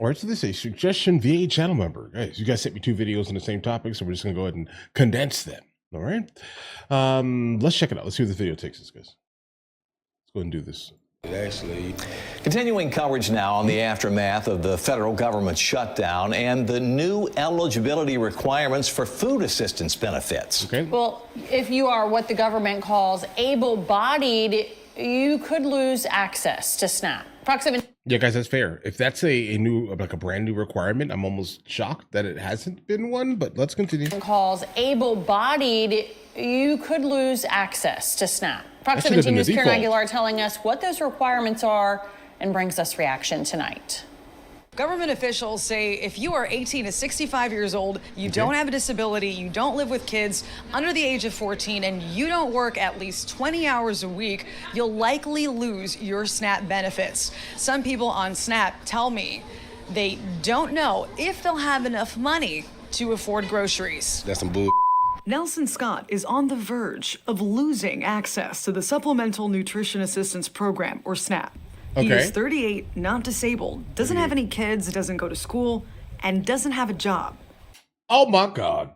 All right, so this is a suggestion via channel member. Guys, you guys sent me 2 videos on the same topic, so we're just going to go ahead and condense them. All right. Let's check it out. Let's see where the video takes us, guys. Let's go ahead and do this. Actually, continuing coverage now on the aftermath of the federal government shutdown and the new eligibility requirements for food assistance benefits. Okay. Well, if you are what the government calls able-bodied, you could lose access to SNAP. Yeah, guys, that's fair. If that's a new, like a brand new requirement, I'm almost shocked that it hasn't been one, but let's continue. Calls able-bodied, you could lose access to SNAP. Fox 17 News' Karen Aguilar telling us what those requirements are and brings us reaction tonight. Government officials say if you are 18 to 65 years old, you don't have a disability, you don't live with kids under the age of 14, and you don't work at least 20 hours a week, you'll likely lose your SNAP benefits. Some people on SNAP tell me they don't know if they'll have enough money to afford groceries. that's some bull. Nelson Scott is on the verge of losing access to the Supplemental Nutrition Assistance Program, or SNAP. He is 38, not disabled, doesn't have any kids, doesn't go to school, and doesn't have a job. Oh my God.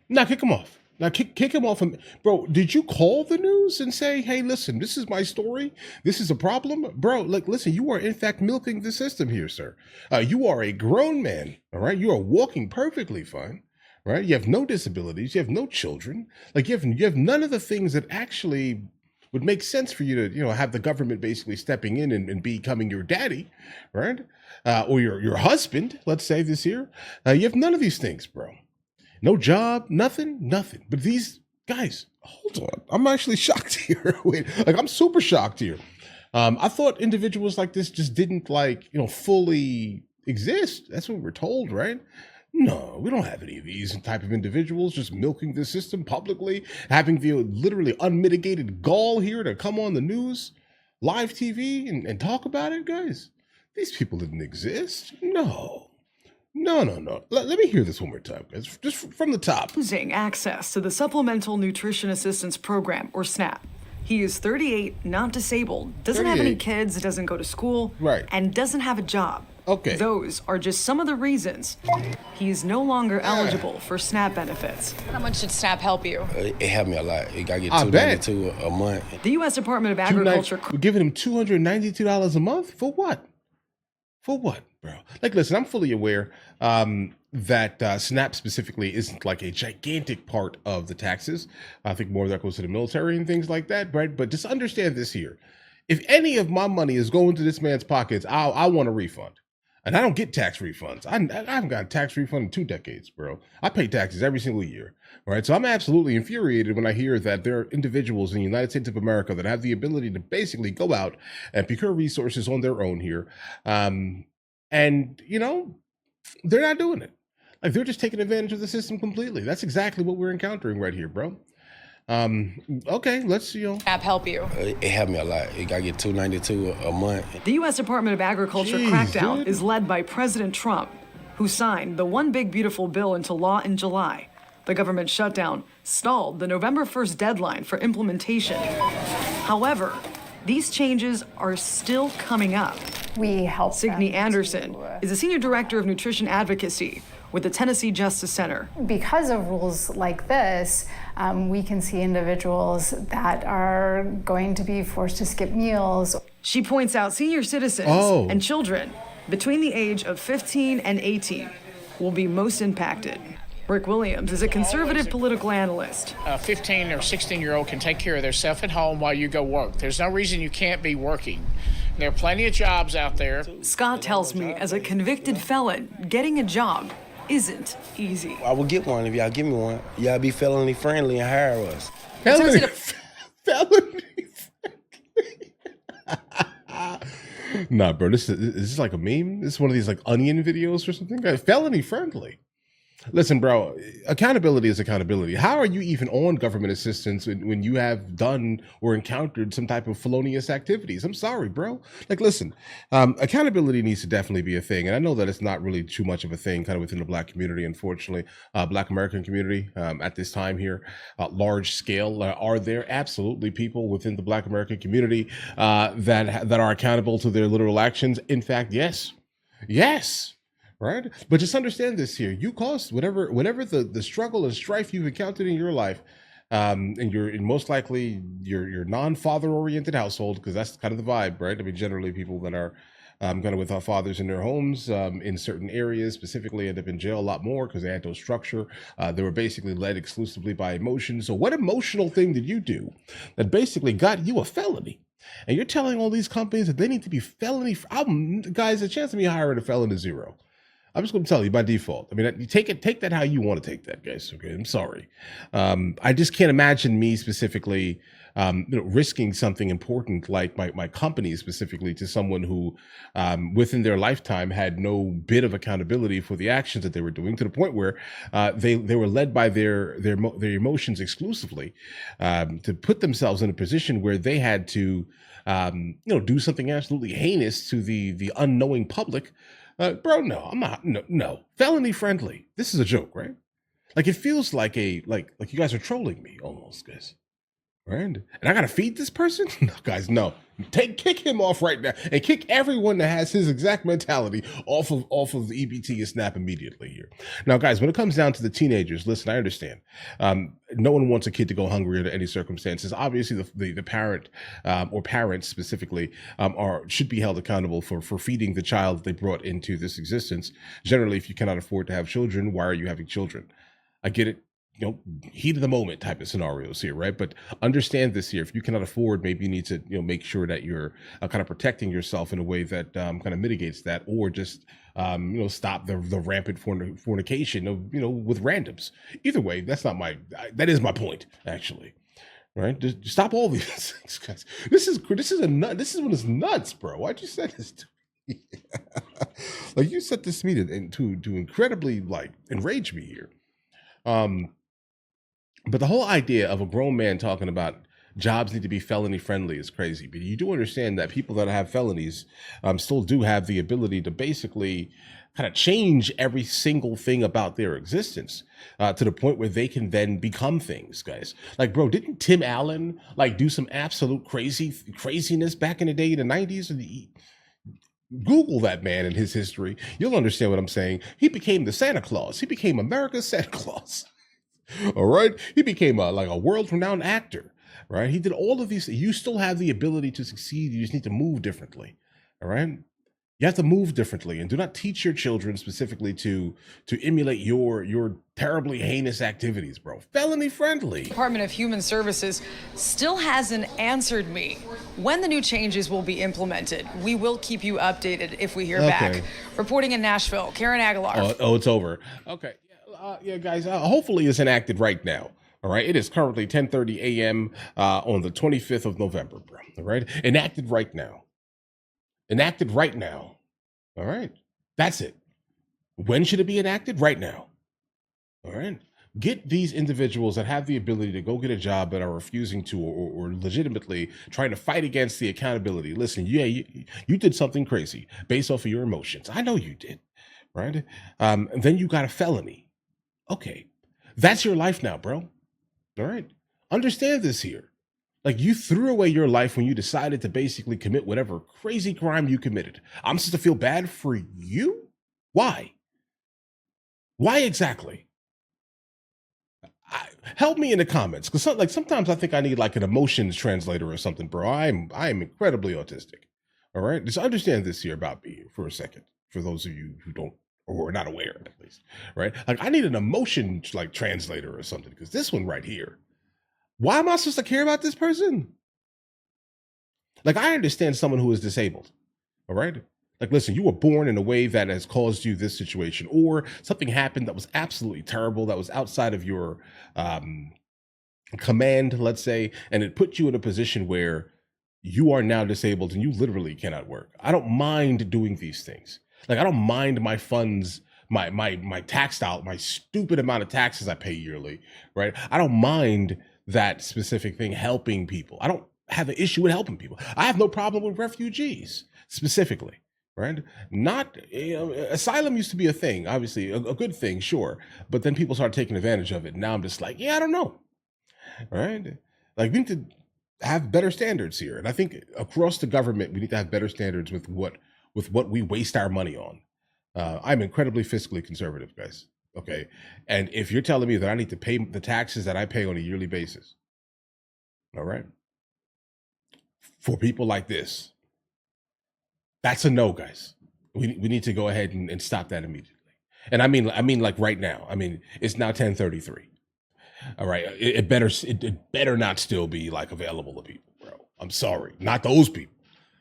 Now kick him off. Now kick him off. Bro, did you call the news and say, hey, listen, this is my story. This is a problem? Bro, like, listen, you are in fact milking the system here, sir. You are a grown man, all right? You are walking perfectly fine, right? You have no disabilities. You have no children. Like, you have none of the things that actually would make sense for you to, have the government basically stepping in and becoming your daddy, right? Or your husband, let's say this year. You have none of these things, bro. No job, nothing. But these guys, hold on. I'm actually shocked here. Wait, like I'm super shocked here. I thought individuals like this just didn't fully exist. That's what we're told, right? No, we don't have any of these type of individuals just milking the system publicly, having the literally unmitigated gall here to come on the news, live TV, and talk about it, guys. These people didn't exist. No. Let me hear this one more time, guys, just from the top. Losing access to the Supplemental Nutrition Assistance Program, or SNAP. He is 38, not disabled, doesn't have any kids, doesn't go to school, and doesn't have a job. Okay. Those are just some of the reasons he is no longer eligible for SNAP benefits. How much did SNAP help you? It helped me a lot. I get $292 a month. The U.S. Department of Agriculture... We're giving him $292 a month? For what? For what, bro? Like, listen, I'm fully aware that SNAP specifically isn't like a gigantic part of the taxes. I think more of that goes to the military and things like that, right? But just understand this here. If any of my money is going to this man's pockets, I want a refund. And I don't get tax refunds. I haven't got a tax refund in 2 decades, bro. I pay taxes every single year, right? So I'm absolutely infuriated when I hear that there are individuals in the United States of America that have the ability to basically go out and procure resources on their own here. And, they're not doing it. Like, they're just taking advantage of the system completely. That's exactly what we're encountering right here, bro. Okay, let's SNAP help you. It helped me a lot. I get $292 a month. The U.S. Department of Agriculture crackdown is led by President Trump, who signed the One Big Beautiful Bill into law in July. The government shutdown stalled the November 1st deadline for implementation. However, these changes are still coming up. We help. Signe Anderson is a senior director of nutrition advocacy with the Tennessee Justice Center. Because of rules like this, we can see individuals that are going to be forced to skip meals. She points out senior citizens and children between the age of 15 and 18 will be most impacted. Rick Williams is a conservative political analyst. A 15 or 16-year-old can take care of themselves at home while you go work. There's no reason you can't be working. There are plenty of jobs out there. Scott tells me, as a convicted felon, getting a job isn't easy. I will get one if y'all give me one. Y'all be felony friendly and hire us. Felony friendly. Nah, bro, is this like a meme? This is one of these like onion videos or something? Felony friendly. Listen, bro, accountability is accountability. How are you even on government assistance when you have done or encountered some type of felonious activities? I'm sorry, bro. Like, listen, accountability needs to definitely be a thing. And I know that it's not really too much of a thing kind of within the Black community, unfortunately, Black American community at this time here, large scale. Are there absolutely people within the Black American community that are accountable to their literal actions? In fact, yes. Yes. Right. But just understand this here. You caused whatever the struggle and strife you've encountered in your life, and you're in most likely your non-father oriented household, because that's kind of the vibe, right? I mean, generally people that are kind of without fathers in their homes, in certain areas specifically, end up in jail a lot more because they had no structure. They were basically led exclusively by emotions. So what emotional thing did you do that basically got you a felony? And you're telling all these companies that they need to be felony. Guys, the chance of me hiring a felon is zero. I'm just going to tell you by default. I mean, you take that how you want to take that, guys. Okay, I'm sorry. I just can't imagine me specifically, risking something important like my company specifically to someone who, within their lifetime, had no bit of accountability for the actions that they were doing, to the point where they were led by their emotions exclusively, to put themselves in a position where they had to, do something absolutely heinous to the unknowing public. Bro, no, I'm not. No, felony friendly. This is a joke, right? Like, it feels like like you guys are trolling me almost, guys. Right? And I gotta feed this person? No, guys, no. Kick him off right now, and kick everyone that has his exact mentality off of the EBT and SNAP immediately here. Now, guys, when it comes down to the teenagers, listen, I understand. No one wants a kid to go hungry under any circumstances. Obviously, the parent, or parents specifically, should be held accountable for feeding the child they brought into this existence. Generally, if you cannot afford to have children, why are you having children? I get it. Heat of the moment type of scenarios here, right? But understand this here: if you cannot afford, maybe you need to, make sure that you're kind of protecting yourself in a way that kind of mitigates that, or just stop the rampant fornication of with randoms. Either way, that is my point, actually. Right? Just stop all these things, guys. This is one is nuts, bro. Why'd you say this to me? Like, you set this to me to incredibly enrage me here. But the whole idea of a grown man talking about jobs need to be felony friendly is crazy. But you do understand that people that have felonies still do have the ability to basically kind of change every single thing about their existence, to the point where they can then become things, guys. Like, bro, didn't Tim Allen do some absolute craziness back in the day in the 90s? Google that man and his history. You'll understand what I'm saying. He became the Santa Claus. He became America's Santa Claus. All right. He became a world-renowned actor, right? He did all of these. You still have the ability to succeed. You just need to move differently. All right. You have to move differently, and do not teach your children specifically to emulate your terribly heinous activities, bro. Felony friendly. Department of Human Services still hasn't answered me when the new changes will be implemented. We will keep you updated if we hear back. Reporting in Nashville, Karen Aguilar. Oh, it's over. Okay. Yeah, guys, hopefully it's enacted right now. All right. It is currently 10:30 a.m. On the 25th of November, bro. All right. Enacted right now. Enacted right now. All right. That's it. When should it be enacted? Right now. All right. Get these individuals that have the ability to go get a job but are refusing to, or legitimately trying to fight against the accountability. Listen, yeah, you did something crazy based off of your emotions. I know you did. Right. Then you got a felony. Okay, that's your life now, bro. All right. Understand this here. Like, you threw away your life when you decided to basically commit whatever crazy crime you committed. I'm supposed to feel bad for you? Why? Why exactly? Help me in the comments, because sometimes I think I need an emotions translator or something, bro. I am incredibly autistic. All right. Just understand this here about me for a second, for those of you who don't, or not aware, at least, right? I need an emotion translator or something, because this one right here, why am I supposed to care about this person? I understand someone who is disabled, all right? Listen, you were born in a way that has caused you this situation, or something happened that was absolutely terrible, that was outside of your command, let's say, and it put you in a position where you are now disabled and you literally cannot work. I don't mind doing these things. I don't mind my funds, my tax out, my stupid amount of taxes I pay yearly, right? I don't mind that specific thing helping people. I don't have an issue with helping people. I have no problem with refugees specifically, right? Not, asylum used to be a thing, obviously a good thing, sure. But then people started taking advantage of it. Now I'm just I don't know, right? We need to have better standards here. And I think across the government, we need to have better standards with what we waste our money on. I'm incredibly fiscally conservative, guys. Okay. And if you're telling me that I need to pay the taxes that I pay on a yearly basis, all right, for people like this, that's a no, guys. We need to go ahead and stop that immediately. And I mean like right now. I mean, it's now 10:33. All right. It better not still be like available to people, bro. I'm sorry. Not those people.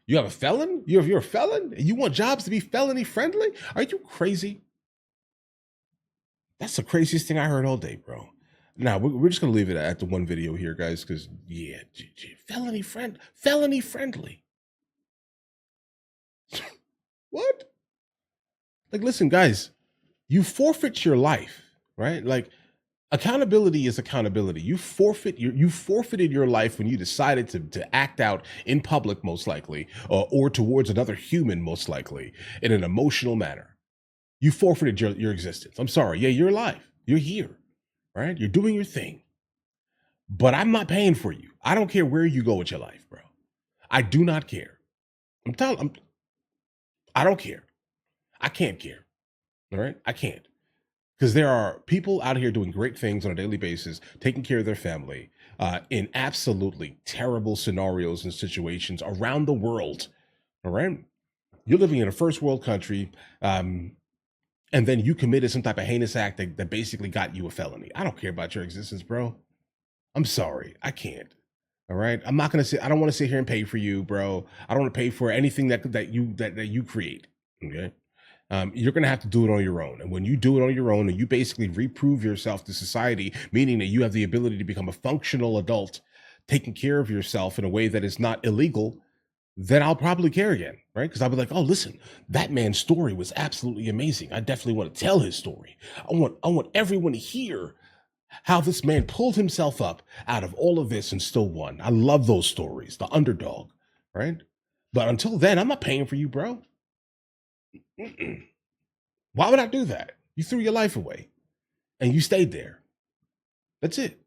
You have a felon? You're a felon? You want jobs to be felony friendly? Are you crazy? That's the craziest thing I heard all day, bro. Now we're just gonna leave it at the one video here, guys, because yeah, felony friendly. What? Like, listen, guys, you forfeit your life, right? Like, accountability is accountability. You forfeited your life when you decided to act out in public, most likely, or towards another human, most likely, in an emotional manner. You forfeited your existence. I'm sorry. Yeah, you're alive. You're here, right? You're doing your thing. But I'm not paying for you. I don't care where you go with your life, bro. I do not care. I don't care. I can't care. All right? I can't. Because there are people out here doing great things on a daily basis, taking care of their family in absolutely terrible scenarios and situations around the world. All right? You're living in a first world country, and then you committed some type of heinous act that basically got you a felony. I don't care about your existence, bro. I'm sorry. I can't. All right? I'm not going to say, I don't want to sit here and pay for you, bro. I don't want to pay for anything that you create. Okay? You're going to have to do it on your own. And when you do it on your own and you basically reprove yourself to society, meaning that you have the ability to become a functional adult, taking care of yourself in a way that is not illegal, then I'll probably care again, right? Because I'll be like, oh, listen, that man's story was absolutely amazing. I definitely want to tell his story. I want everyone to hear how this man pulled himself up out of all of this and still won. I love those stories, the underdog, right? But until then, I'm not paying for you, bro. Why would I do that? You threw your life away and you stayed there. That's it.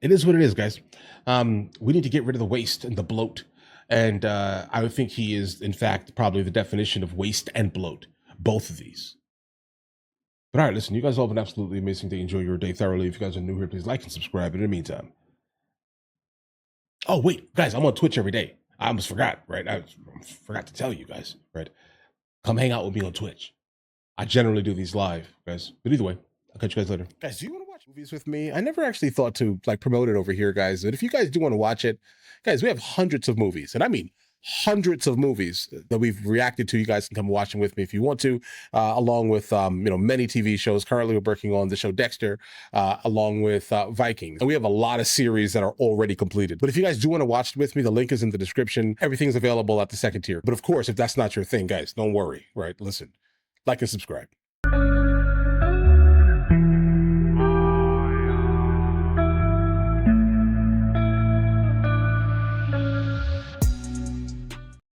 It is what it is, guys. We need to get rid of the waste and the bloat. And I would think he is, in fact, probably the definition of waste and bloat, both of these. But all right, listen, you guys all have an absolutely amazing day. Enjoy your day thoroughly. If you guys are new here, please like and subscribe. In the meantime. Oh, wait, guys, I'm on Twitch every day. I almost forgot, right? I forgot to tell you guys, right? Come hang out with me on Twitch. I generally do these live, guys. But either way, I'll catch you guys later. Guys, do you want to watch movies with me? I never actually thought to like promote it over here, guys. But if you guys do want to watch it, guys, we have hundreds of movies. And I mean hundreds of movies that we've reacted to. You guys can come watch them with me if you want to, along with many TV shows. Currently we're working on the show Dexter, along with Vikings, and we have a lot of series that are already completed. But if you guys do want to watch it with me, the link is in the description. Everything's available at the second tier. But of course, if that's not your thing, guys, don't worry, right? Listen, like and subscribe.